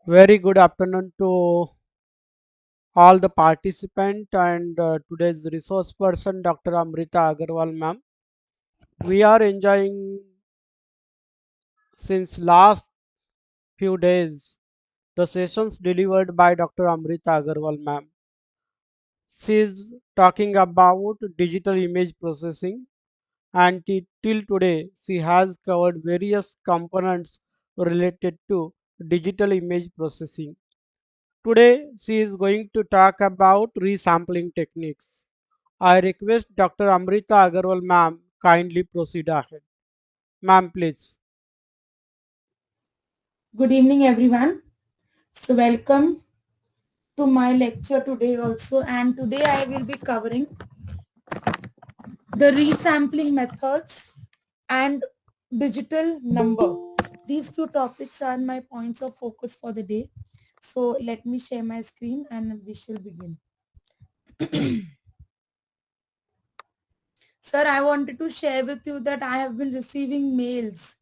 Very good afternoon to all the participants and today's resource person Dr. Amrita Agarwal ma'am. We are enjoying since last few days the sessions delivered by Dr. Amrita Agarwal ma'am. She is talking about digital image processing and till today she has covered various components related to digital image processing. Today she is going to talk about resampling techniques. I request Dr. Amrita Agarwal ma'am kindly proceed ahead. Ma'am, please. Good evening, everyone. So, welcome to my lecture today also. And today I will be covering the resampling methods and digital number. These two topics are my points of focus for the day. So, let me share my screen and we shall begin. Sir, I wanted to share with you that I have been receiving mails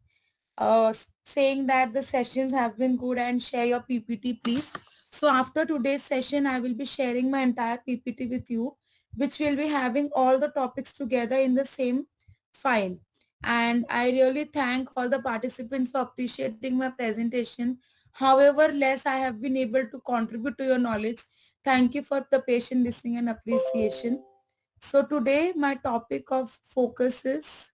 saying that the sessions have been good and share your PPT, please. So after today's session, I will be sharing my entire PPT with you, which will be having all the topics together in the same file. And I really thank all the participants for appreciating my presentation. However less I have been able to contribute to your knowledge, thank you for the patient listening and appreciation. So today my topic of focus is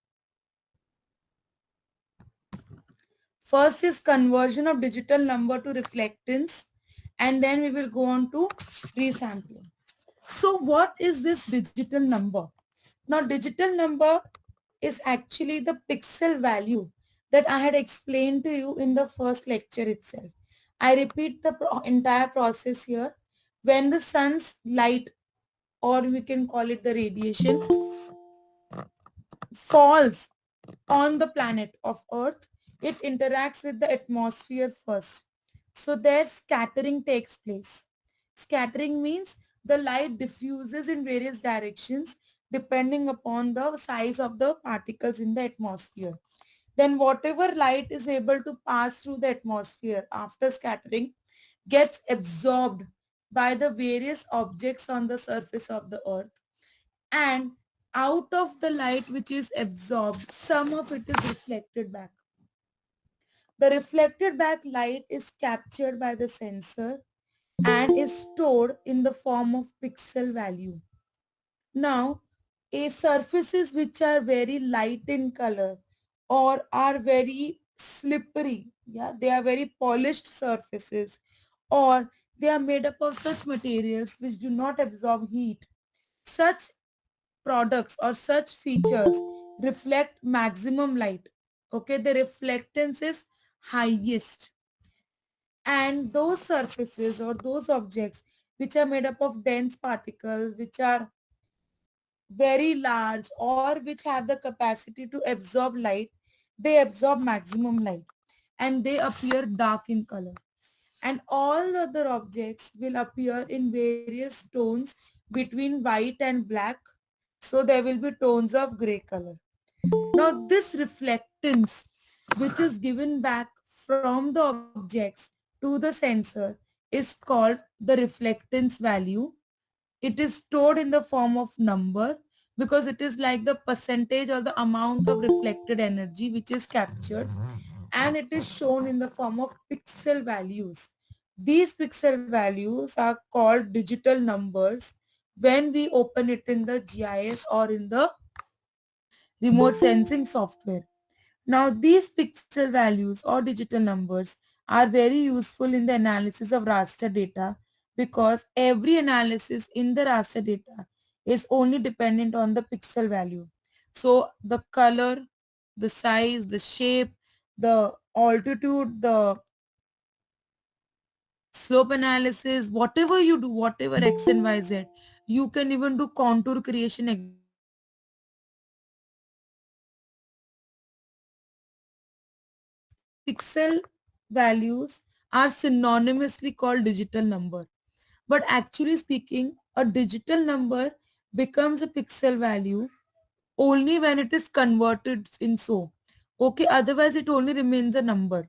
first is conversion of digital number to reflectance, and then we will go on to resampling. So what is this digital number? Now digital number is actually the pixel value that I had explained to you in the first lecture itself. I repeat the entire process here. When the sun's light, or we can call it the radiation, falls on the planet of Earth, it interacts with the atmosphere first. So there scattering takes place. Scattering means the light diffuses in various directions depending upon the size of the particles in the atmosphere. Then whatever light is able to pass through the atmosphere after scattering gets absorbed by the various objects on the surface of the earth, and out of the light which is absorbed, some of it is reflected back. The reflected back light is captured by the sensor and is stored in the form of pixel value. Now, a surfaces which are very light in color or are very slippery, yeah, they are very polished surfaces, or they are made up of such materials which do not absorb heat. Such products or such features reflect maximum light. Okay, the reflectance is highest. And those surfaces or those objects which are made up of dense particles, which are very large or which have the capacity to absorb light, they absorb maximum light and they appear dark in color. And all the other objects will appear in various tones between white and black. So there will be tones of gray color. Now this reflectance, which is given back from the objects to the sensor, is called the reflectance value. It is stored in the form of number because it is like the percentage or the amount of reflected energy which is captured, and it is shown in the form of pixel values. These pixel values are called digital numbers when we open it in the GIS or in the remote sensing software. Now, these pixel values or digital numbers are very useful in the analysis of raster data because every analysis in the raster data is only dependent on the pixel value. So, the color, the size, the shape, the altitude, the slope analysis, whatever you do, whatever X and Y, Z, you can even do contour creation, etc. These pixel values are synonymously called digital number. But actually speaking, a digital number becomes a pixel value only when it is converted in so. Okay, otherwise it only remains a number.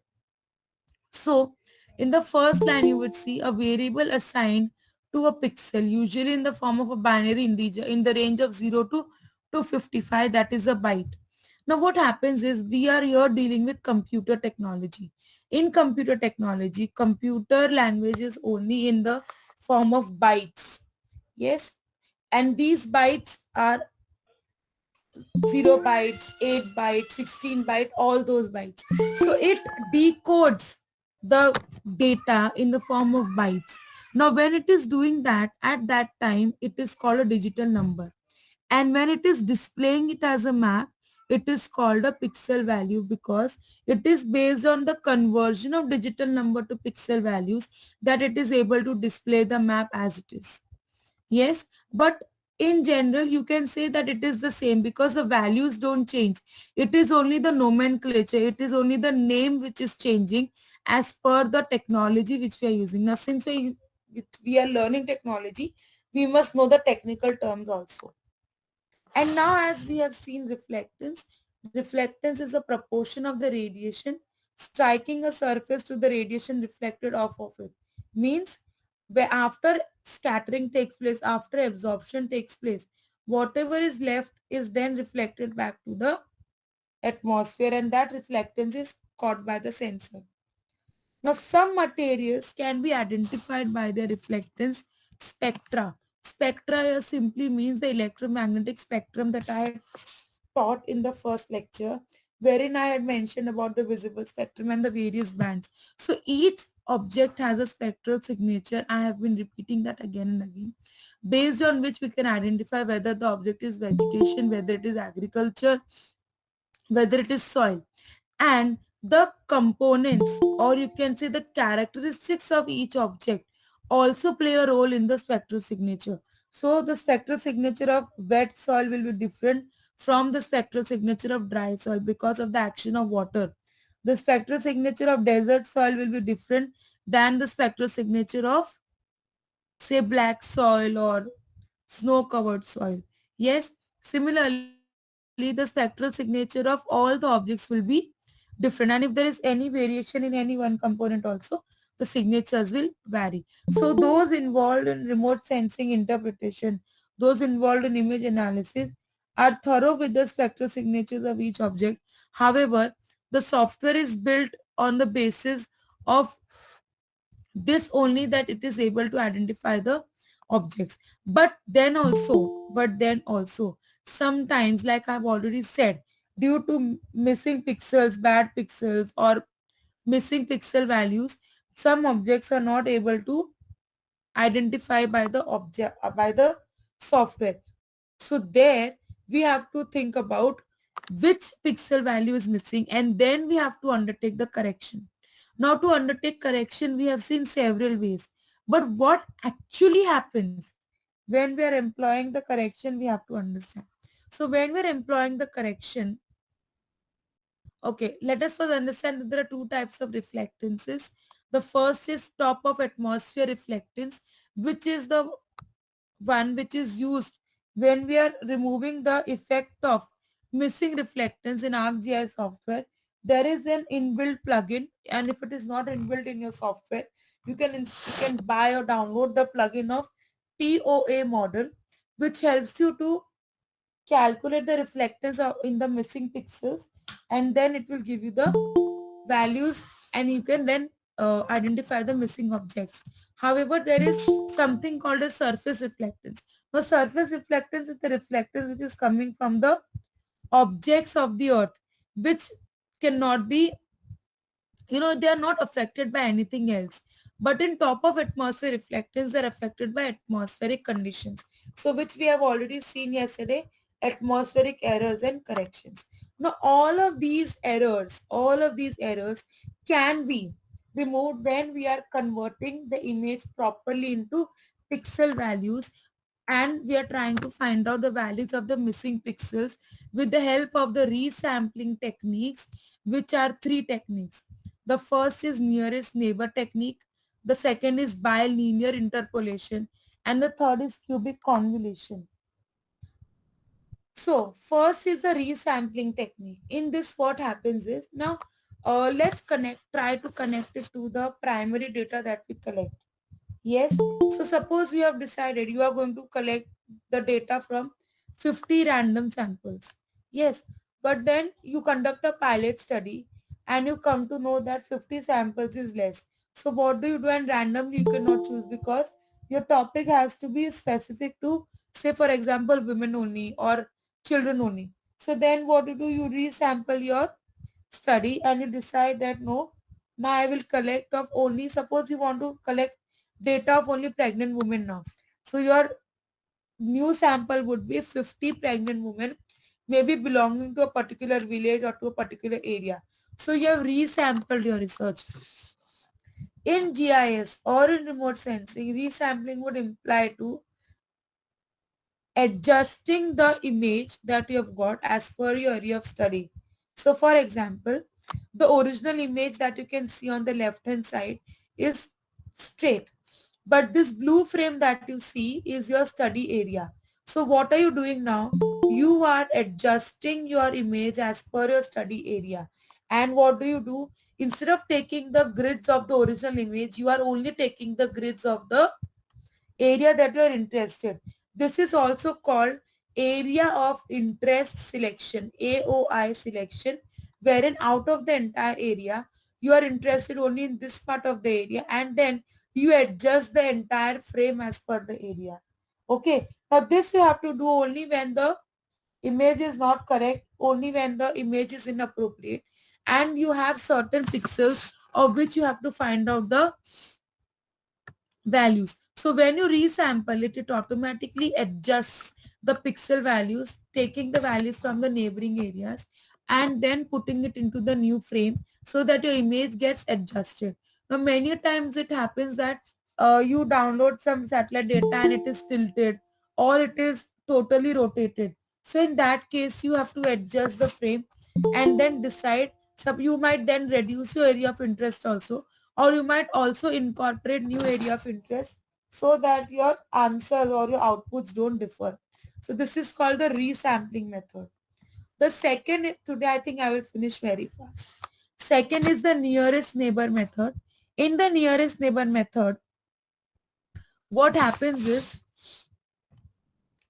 So In the first line, you would see a variable assigned to a pixel, usually in the form of a binary integer in the range of 0 to 255, that is a byte. Now, what happens is we are here dealing with computer technology. In computer technology, computer language is only in the form of bytes. Yes, and these bytes are 0 bytes, 8 bytes, 16 byte, all those bytes. So it decodes the data in the form of bytes. Now, when it is doing that, at that time, it is called a digital number. And when it is displaying it as a map, it is called a pixel value because it is based on the conversion of digital number to pixel values that it is able to display the map as it is. Yes, but in general, you can say that it is the same because the values don't change. It is only the nomenclature, it is only the name which is changing as per the technology which we are using. Now, since we are learning technology, we must know the technical terms also. And now, as we have seen reflectance is a proportion of the radiation striking a surface to the radiation reflected off of it. Means where after scattering takes place, after absorption takes place, whatever is left is then reflected back to the atmosphere, and that reflectance is caught by the sensor. Now, some materials can be identified by their reflectance spectra. Spectra here simply means the electromagnetic spectrum that I had taught in the first lecture, wherein I had mentioned about the visible spectrum and the various bands. So each object has a spectral signature. I have been repeating that again and again, based on which we can identify whether the object is vegetation, whether it is agriculture, whether it is soil. And the components, or you can say the characteristics of each object, also play a role in the spectral signature. So the spectral signature of wet soil will be different from the spectral signature of dry soil because of the action of water. The spectral signature of desert soil will be different than the spectral signature of, say, black soil or snow covered soil. Yes, similarly, the spectral signature of all the objects will be different. And if there is any variation in any one component also, the signatures will vary. So those involved in remote sensing interpretation, those involved in image analysis are thorough with the spectral signatures of each object. However, the software is built on the basis of this only, that it is able to identify the objects. But then also sometimes, like I've already said, due to missing pixels, bad pixels, or missing pixel values, some objects are not able to identify by the object, by the software. So there we have to think about which pixel value is missing, and then we have to undertake the correction. Now, to undertake correction, we have seen several ways. But what actually happens when we are employing the correction, we have to understand. So when we're employing the correction, okay, let us first understand that there are two types of reflectances. The first is top of atmosphere reflectance, which is the one which is used when we are removing the effect of missing reflectance in ArcGIS software. There is an inbuilt plugin, and if it is not inbuilt in your software, you can buy or download the plugin of TOA model, which helps you to calculate the reflectance in the missing pixels, and then it will give you the values, and you can then identify the missing objects. However, there is something called a surface reflectance. Now, surface reflectance is the reflectance which is coming from the objects of the earth, which cannot be, they are not affected by anything else. But in top of atmosphere reflectance, they are affected by atmospheric conditions, so which we have already seen yesterday, atmospheric errors and corrections. Now, all of these errors can be removed when we are converting the image properly into pixel values, and we are trying to find out the values of the missing pixels with the help of the resampling techniques, which are three techniques. The first is nearest neighbor technique, the second is bilinear interpolation, and the third is cubic convolution. So first is the resampling technique. In this, what happens is, now let's try to connect it to the primary data that we collect. Yes. So suppose you have decided you are going to collect the data from 50 random samples. Yes. But then you conduct a pilot study and you come to know that 50 samples is less. So what do you do? And randomly you cannot choose because your topic has to be specific to, say for example, women only or children only. So then what do? You resample your study and you decide that no, now I will collect of only, suppose you want to collect data of only pregnant women now. So your new sample would be 50 pregnant women, maybe belonging to a particular village or to a particular area. So you have resampled your research. In GIS or in remote sensing, resampling would imply to adjusting the image that you have got as per your area of study. So for example, the original image that you can see on the left hand side is straight. But this blue frame that you see is your study area. So what are you doing now? You are adjusting your image as per your study area. And what do you do? Instead of taking the grids of the original image, you are only taking the grids of the area that you are interested. This is also called area of interest selection, AOI selection, wherein out of the entire area, you are interested only in this part of the area and then you adjust the entire frame as per the area. Okay. Now this you have to do only when the image is not correct, only when the image is inappropriate and you have certain pixels of which you have to find out the values. So when you resample it, it automatically adjusts the pixel values, taking the values from the neighboring areas and then putting it into the new frame so that your image gets adjusted. Now many times it happens that you download some satellite data and it is tilted or it is totally rotated. So in that case, you have to adjust the frame and then decide. So you might then reduce your area of interest also, or you might also incorporate new area of interest so that your answers or your outputs don't differ. So this is called the resampling method. The second is, today I think I will finish very fast. Second is the nearest neighbor method. In the nearest neighbor method, what happens is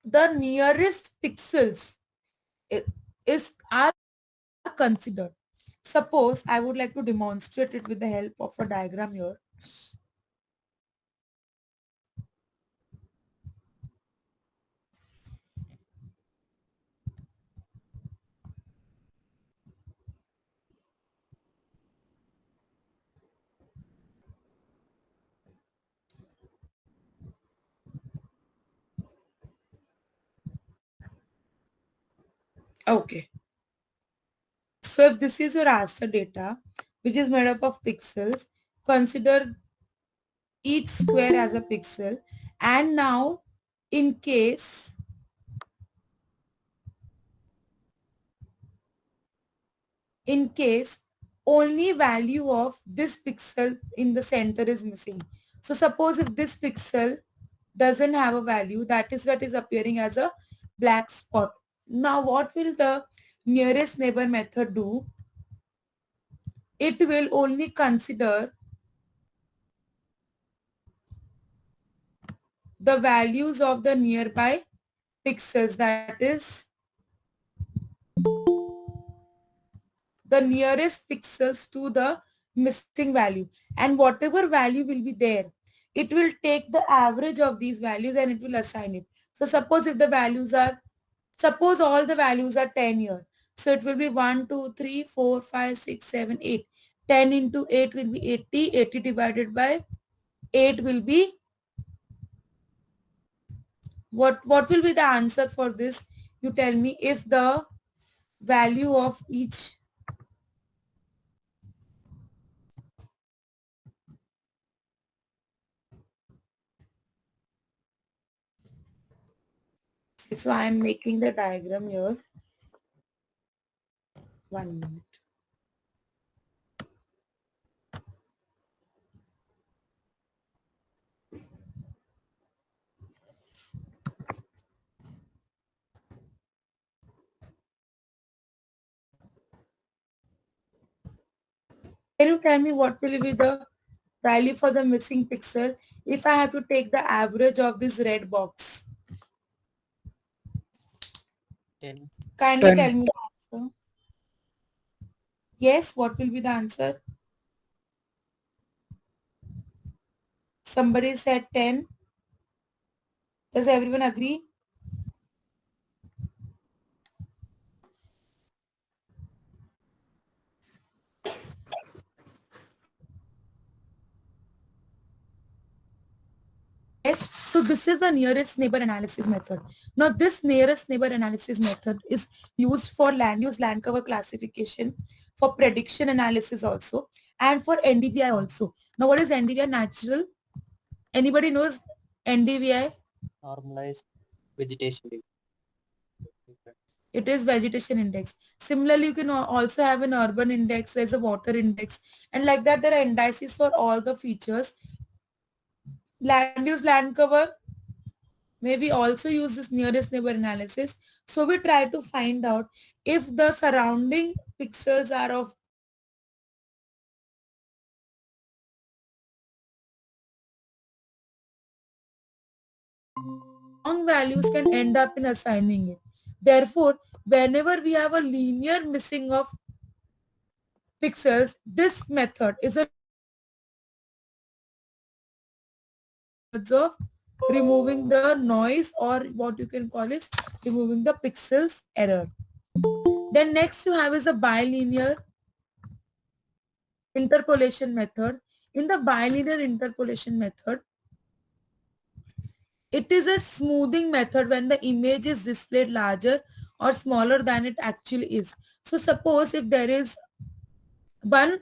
the nearest pixels i- is are considered. Suppose I would like to demonstrate it with the help of a diagram here. Okay. So if this is your raster data, which is made up of pixels, consider each square as a pixel. And now, in case, in case only value of this pixel in the center is missing. So suppose if this pixel doesn't have a value, that is what is appearing as a black spot. Now what will the nearest neighbor method do? It will only consider the values of the nearby pixels, that is the nearest pixels to the missing value, and whatever value will be there, it will take the average of these values and it will assign it. So suppose if the values are, suppose all the values are 10 here, so it will be 1 2 3 4 5 6 7 8. 10 into 8 will be 80. 80 divided by 8 will be, what will be the answer for this? You tell me. If the value of each, so I am making the diagram here. 1 minute. Can you tell me what will be the value for the missing pixel if I have to take the average of this red box? 10. Kindly 10. tell me the answer. Yes, what will be the answer? Somebody said 10. Does everyone agree? Yes, so this is the nearest neighbor analysis method. Now, this nearest neighbor analysis method is used for land use land cover classification, for prediction analysis also, and for NDVI also. Now, what is NDVI? Natural. Anybody knows NDVI? Normalized vegetation data. It is vegetation index. Similarly, you can also have an urban index, there's a water index, and like that, there are indices for all the features. Land use land cover may we also use this nearest neighbor analysis. So we try to find out if the surrounding pixels are of wrong values can end up in assigning it. Therefore, whenever we have a linear missing of pixels, this method is a of removing the noise, or what you can call is removing the pixels error. Then next you have is a bilinear interpolation method. In the bilinear interpolation method, it is a smoothing method when the image is displayed larger or smaller than it actually is. So suppose if there is one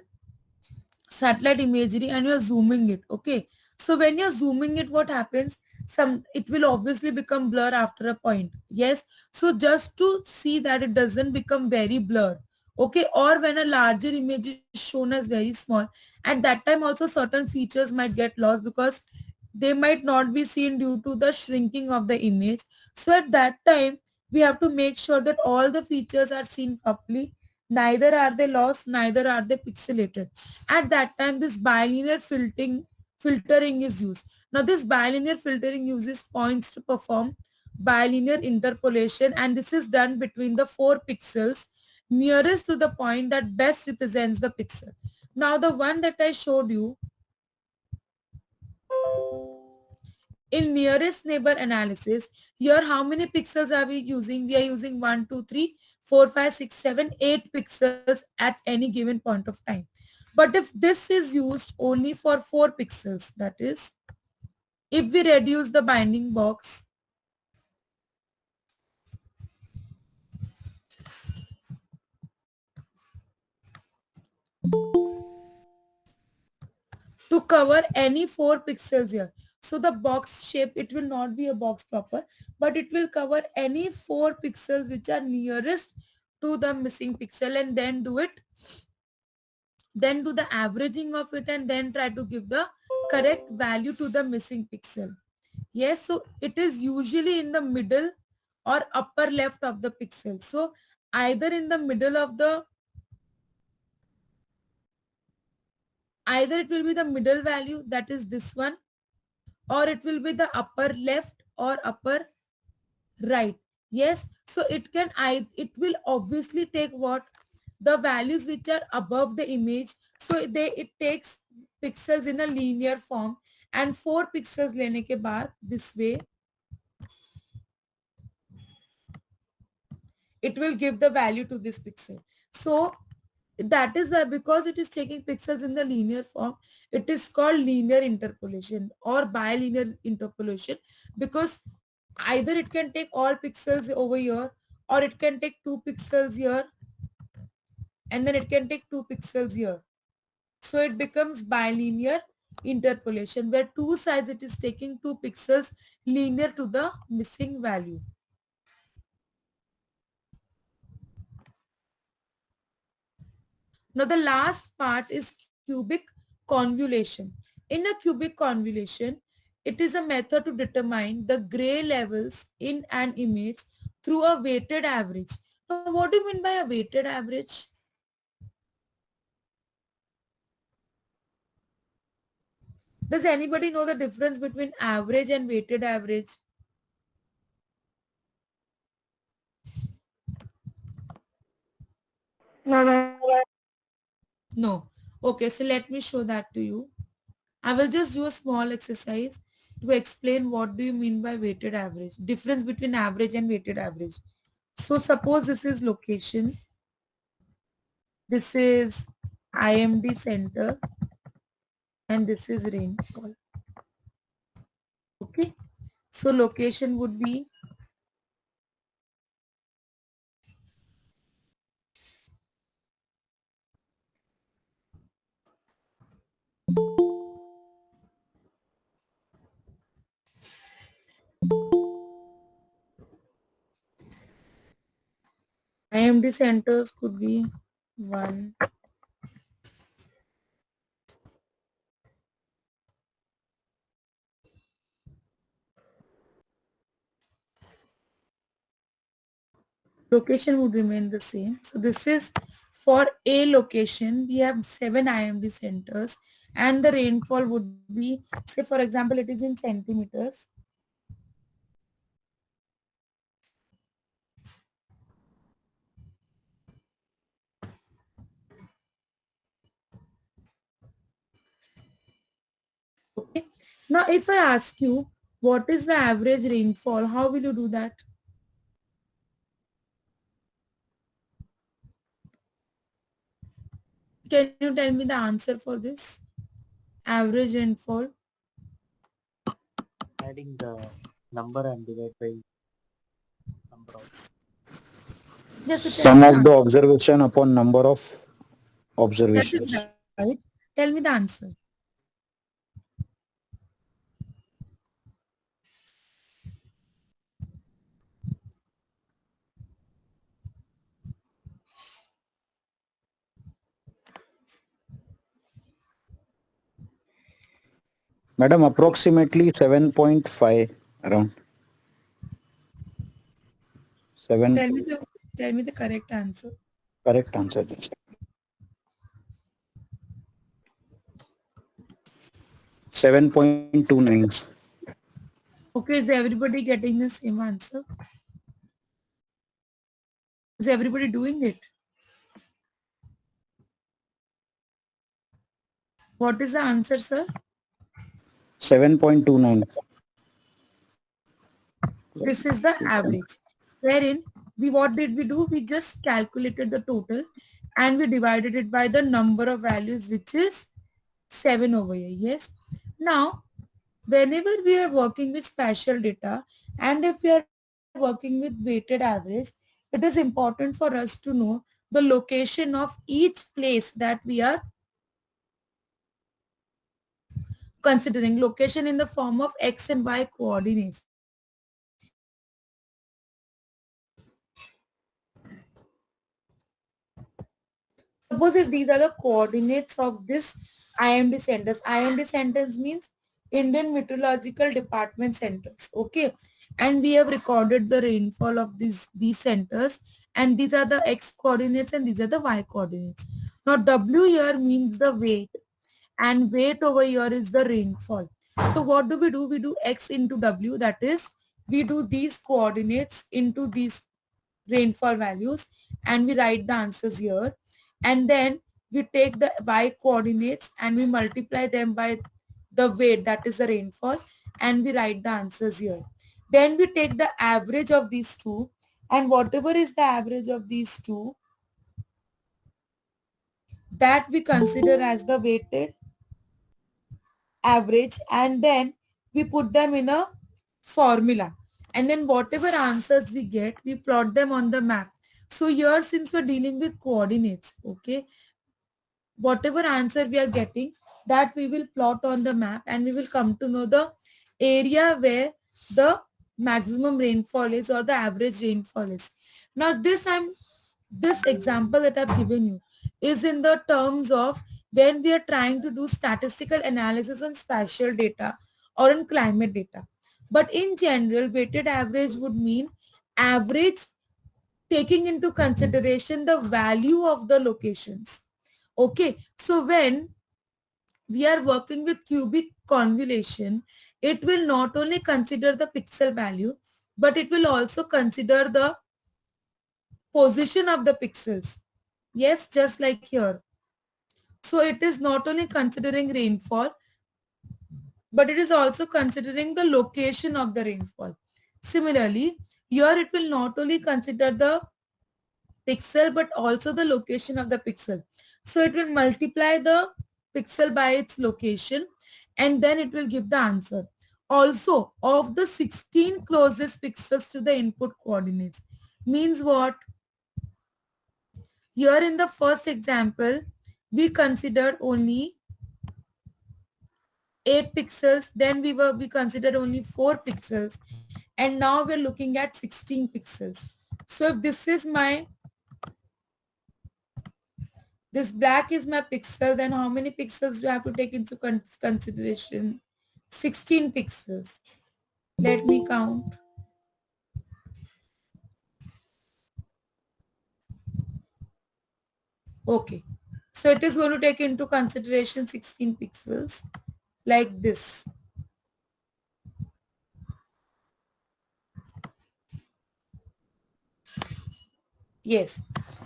satellite imagery and you're zooming it, okay, so when you're zooming it, what happens, some it will obviously become blur after a point. Yes, so just to see that it doesn't become very blur, okay, or when a larger image is shown as very small, at that time also certain features might get lost because they might not be seen due to the shrinking of the image. So at that time we have to make sure that all the features are seen properly, neither are they lost, neither are they pixelated. At that time, this bilinear filtering is used. Now, this bilinear filtering uses points to perform bilinear interpolation, and this is done between the four pixels nearest to the point that best represents the pixel. Now, the one that I showed you in nearest neighbor analysis, here how many pixels are we using? We are using 1, 2, 3, 4, 5, 6, 7, 8 pixels at any given point of time. But if this is used only for 4 pixels, that is, if we reduce the binding box to cover any 4 pixels here, so the box shape, it will not be a box proper, but it will cover any 4 pixels which are nearest to the missing pixel, and then do the averaging of it, and then try to give the correct value to the missing pixel. Yes, so it is usually in the middle or upper left of the pixel. So either in the middle of the, either it will be the middle value, that is this one, or it will be the upper left or upper right. Yes, so it will obviously take what, the values which are above the image. So it takes pixels in a linear form, and 4 pixels lene ke baad this way it will give the value to this pixel. So that is why, because it is taking pixels in the linear form, it is called linear interpolation or bilinear interpolation, because either it can take all pixels over here, or it can take 2 pixels here, and then it can take 2 pixels here. So it becomes bilinear interpolation, where two sides it is taking 2 pixels linear to the missing value. Now the last part is cubic convolution. In a cubic convolution, it is a method to determine the gray levels in an image through a weighted average. Now what do you mean by a weighted average? Does anybody know the difference between average and weighted average? No. Okay, so let me show that to you. I will just do a small exercise to explain what do you mean by weighted average, difference between average and weighted average. So suppose this is location, this is IMD center, and this is rainfall. Okay. So location would be IMD centers could be 1. Location would remain the same. So this is for a location. We have 7 IMD centers and the rainfall would be, say for example, it is in centimeters. Okay. Now, if I ask you what is the average rainfall, how will you do that? Can you tell me the answer for this? Average rainfall. Adding the number and divide by number of. Yes, so tell Sum me the of the answer. observation upon number of That is observations. right. Tell me the answer. Madam, approximately 7.5 around Tell 7. me the tell me the correct answer. Correct answer. 7.29. Okay, is everybody getting the same answer? Is everybody doing it? What is the answer, sir? 7.29. This is the average. Wherein we what did we do? We just calculated the total and we divided it by the number of values, which is 7 over here. Yes. Now, whenever we are working with spatial data and if we are working with weighted average, it is important for us to know the location of each place that we are considering, location in the form of x and y coordinates. Suppose if these are the coordinates of this IMD centers. IMD centers means Indian Meteorological Department centers. Okay. And we have recorded the rainfall of these centers. And these are the x coordinates and these are the y coordinates. Now W here means the weight and weight over here is the rainfall. So what do? We do x into W, that is we do these coordinates into these rainfall values and we write the answers here, and then we take the y coordinates and we multiply them by the weight, that is the rainfall, and we write the answers here. Then we take the average of these two, and whatever is the average of these two, that we consider as the weighted average, and then we put them in a formula, and then whatever answers we get, we plot them on the map. So here, since we're dealing with coordinates, okay, whatever answer we are getting, that we will plot on the map and we will come to know the area where the maximum rainfall is or the average rainfall is. Now this example that I've given you is in the terms of when we are trying to do statistical analysis on spatial data or on climate data. But in general, weighted average would mean average taking into consideration the value of the locations. Okay, so when we are working with cubic convolution, it will not only consider the pixel value, but it will also consider the position of the pixels. Yes, just like here. So it is not only considering rainfall, but it is also considering the location of the rainfall. Similarly, here it will not only consider the pixel but also the location of the pixel. So it will multiply the pixel by its location and then it will give the answer. Also, of the 16 closest pixels to the input coordinates. Means what? Here in the first example, we considered only 8 pixels, then we considered only 4 pixels, and now we're looking at 16 pixels. So if this black is my pixel, then how many pixels do I have to take into consideration? 16 pixels. Let me count. Okay. So it is going to take into consideration 16 pixels like this. Yes.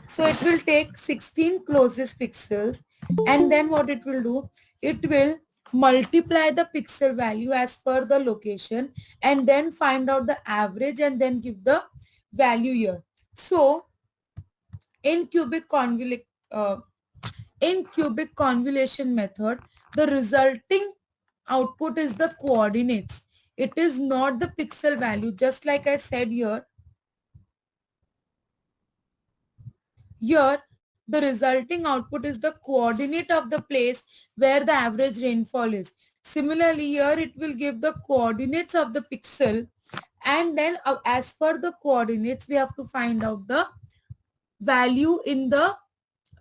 So it will take 16 closest pixels and then what it will do? It will multiply the pixel value as per the location and then find out the average and then give the value here. So in uh, cubic convolution method, the resulting output is the coordinates. It is not the pixel value. Just like I said here, the resulting output is the coordinate of the place where the average rainfall is. Similarly, here it will give the coordinates of the pixel and then as per the coordinates, we have to find out the value in the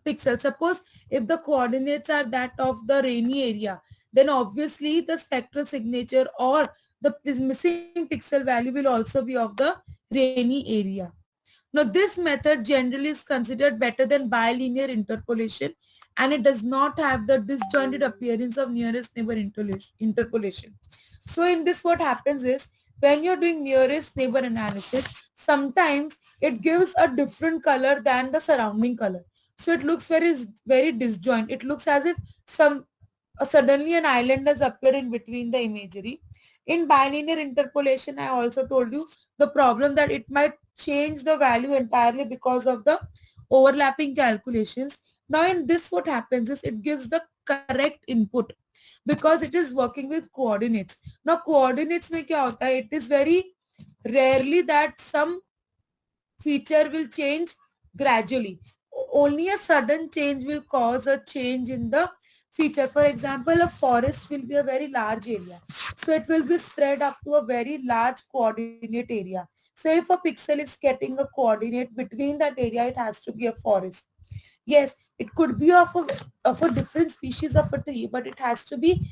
pixel. Suppose if the coordinates are that of the rainy area, then obviously the spectral signature or the missing pixel value will also be of the rainy area. Now, this method generally is considered better than bilinear interpolation and it does not have the disjointed appearance of nearest neighbor interpolation. So, in this what happens is when you're doing nearest neighbor analysis, sometimes it gives a different color than the surrounding color. So, it looks very disjoint. It looks as if suddenly an island has appeared in between the imagery. In bilinear interpolation, I also told you the problem that it might change the value entirely because of the overlapping calculations. Now in this what happens is it gives the correct input because it is working with coordinates. Now coordinates mein kya hota hai? It is very rarely that some feature will change gradually. Only a sudden change will cause a change in the feature. For example, a forest will be a very large area. So it will be spread up to a very large coordinate area. So if a pixel is getting a coordinate between that area, it has to be a forest. Yes, it could be of a different species of a tree, but it has to be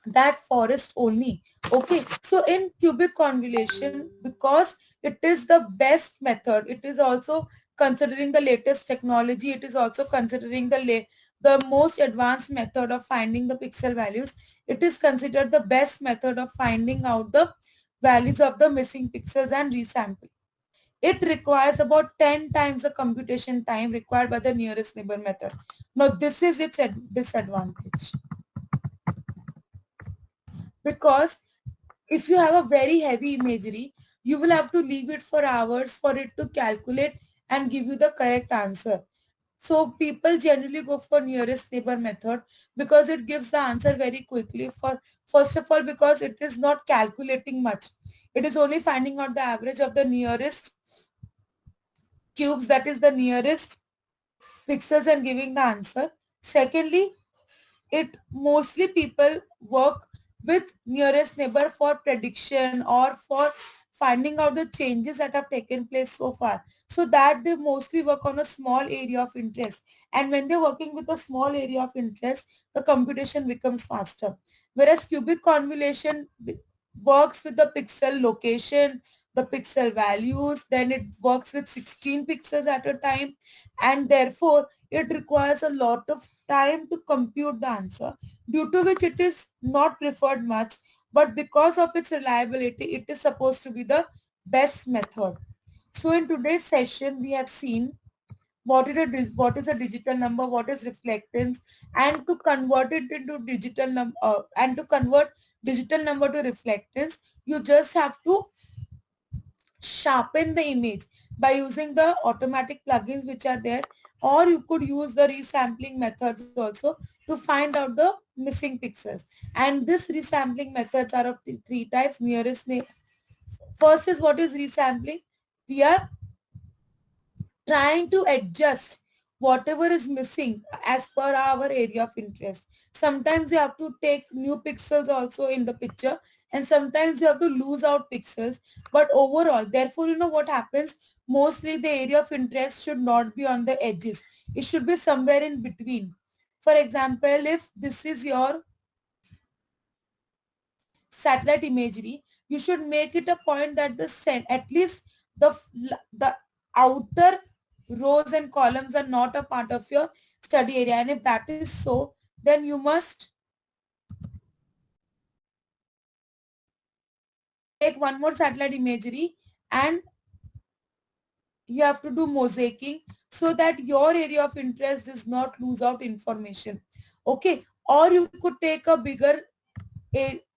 that forest only. Okay, so in cubic convolution, because it is the best method, it is also considering the latest technology, it is also considering the most advanced method of finding the pixel values. It is considered the best method of finding out the values of the missing pixels and resampling. It requires about 10 times the computation time required by the nearest neighbor method. Now this is its disadvantage, because if you have a very heavy imagery, you will have to leave it for hours for it to calculate and give you the correct answer. So people generally go for nearest neighbor method because it gives the answer very quickly. For first of all, because it is not calculating much. It is only finding out the average of the nearest cubes, that is the nearest pixels, and giving the answer. Secondly, it mostly people work with nearest neighbor for prediction or for finding out the changes that have taken place so far, so that they mostly work on a small area of interest, and when they're working with a small area of interest, the computation becomes faster. Whereas cubic convolution works with the pixel location, the pixel values, then it works with 16 pixels at a time, and therefore it requires a lot of time to compute the answer, due to which it is not preferred much, but because of its reliability, it is supposed to be the best method. So in today's session, we have seen what is a digital number, what is reflectance, and to convert it into digital number, and to convert digital number to reflectance, you just have to sharpen the image by using the automatic plugins which are there, or you could use the resampling methods also to find out the missing pixels. And this resampling methods are of the three types: nearest neighbor. First is what is resampling. We are trying to adjust whatever is missing as per our area of interest. Sometimes you have to take new pixels also in the picture, and sometimes you have to lose out pixels. But overall, therefore, you know what happens? Mostly the area of interest should not be on the edges. It should be somewhere in between. For example, if this is your satellite imagery, you should make it a point that at least the outer rows and columns are not a part of your study area. And if that is so, then you must take one more satellite imagery, and you have to do mosaicing so that your area of interest does not lose out information. Okay, or you could take a bigger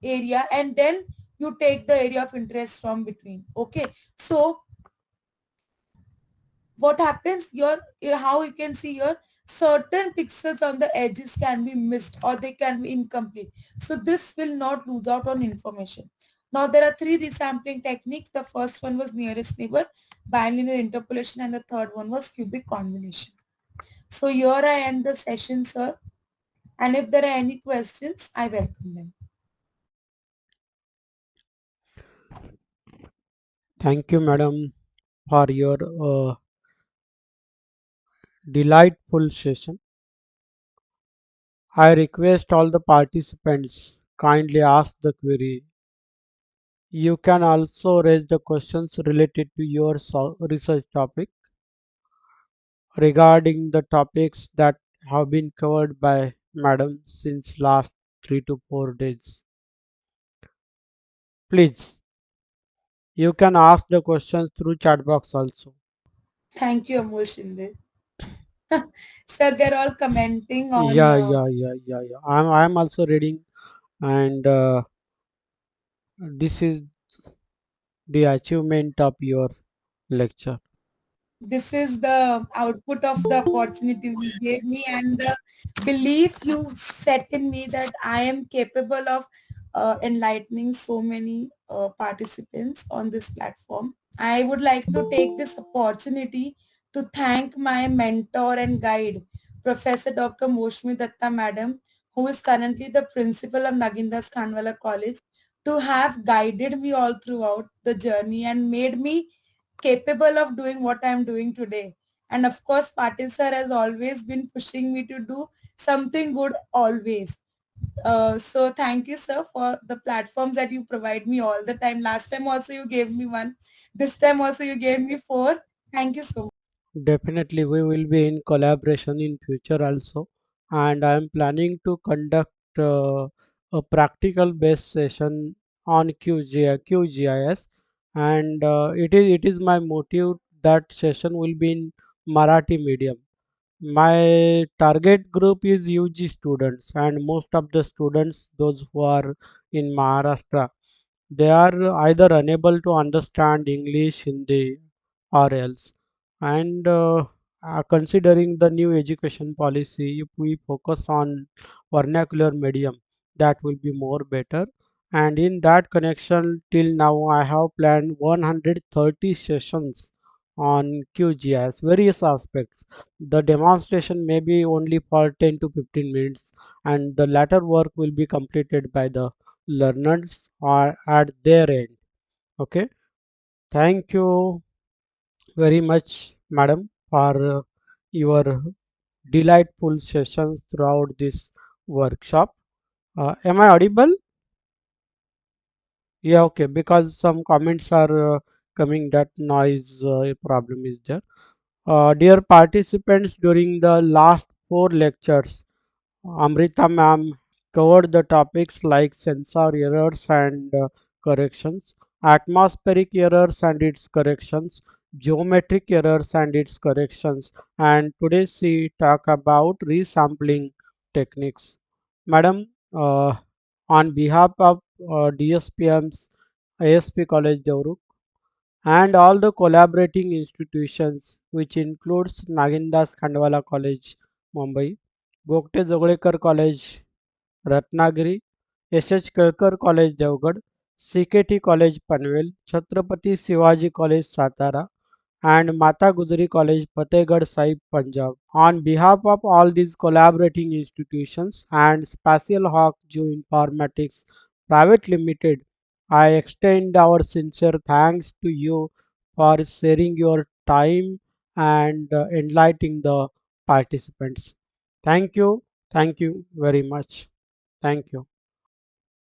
area, and then you take the area of interest from between. Okay, so what happens, how you can see here, certain pixels on the edges can be missed or they can be incomplete, so this will not lose out on information. Now there are three resampling techniques. The first one was nearest neighbor, bilinear interpolation, and the third one was cubic convolution. So here I end the session, sir, and if there are any questions, I welcome them. Thank you, madam, for your delightful session. I request all the participants kindly ask the query. You can also raise the questions related to your research topic regarding the topics that have been covered by madam since last 3 to 4 days. Please, you can ask the questions through chat box also. Thank you, Amol Shinde. Sir, they're all commenting on Yeah. I'm also reading, and this is the achievement of your lecture. this is the output of the opportunity you gave me, and the belief you set in me that I am capable of enlightening so many participants on this platform. I would like to take this opportunity to thank my mentor and guide, Professor Dr. Moshmi Datta Madam, who is currently the principal of Nagindas Khanwala College, to have guided me all throughout the journey and made me capable of doing what I'm doing today. And of course, Patil sir has always been pushing me to do something good always. So thank you, sir, for the platforms that you provide me all the time. Last time also you gave me one. This time also you gave me four. Thank you so much. Definitely, we will be in collaboration in future also, and I am planning to conduct a practical based session on QGIS, and it is my motive that session will be in Marathi medium. My target group is UG students, and most of the students, those who are in Maharashtra, they are either unable to understand English, Hindi, or else. And considering the new education policy, if we focus on vernacular medium, that will be more better. And in that connection, till now, I have planned 130 sessions on QGIS, various aspects. The demonstration may be only for 10 to 15 minutes, and the latter work will be completed by the learners or at their end. Okay, thank you very much, madam, for your delightful sessions throughout this workshop. Am I audible? Yeah, okay, because some comments are coming that noise problem is there. Dear participants, during the last four lectures, Amrita ma'am covered the topics like sensor errors and corrections, atmospheric errors and its corrections, geometric errors and its corrections, and today she talk about resampling techniques. Madam, on behalf of DSPM's ASP College Devruk and all the collaborating institutions, which includes Nagindas Khandwala College, Mumbai, Gokte Joglekar College, Ratnagiri, S.H. Kelkar College, Devgad, CKT College, Panvel, Chhatrapati Shivaji College, Satara, and Mata Gujari College, Fatehgarh Sahib, Punjab. On behalf of all these collaborating institutions and Spatial Hawk Geoinformatics Private Limited, I extend our sincere thanks to you for sharing your time and enlightening the participants. Thank you. Thank you very much. Thank you.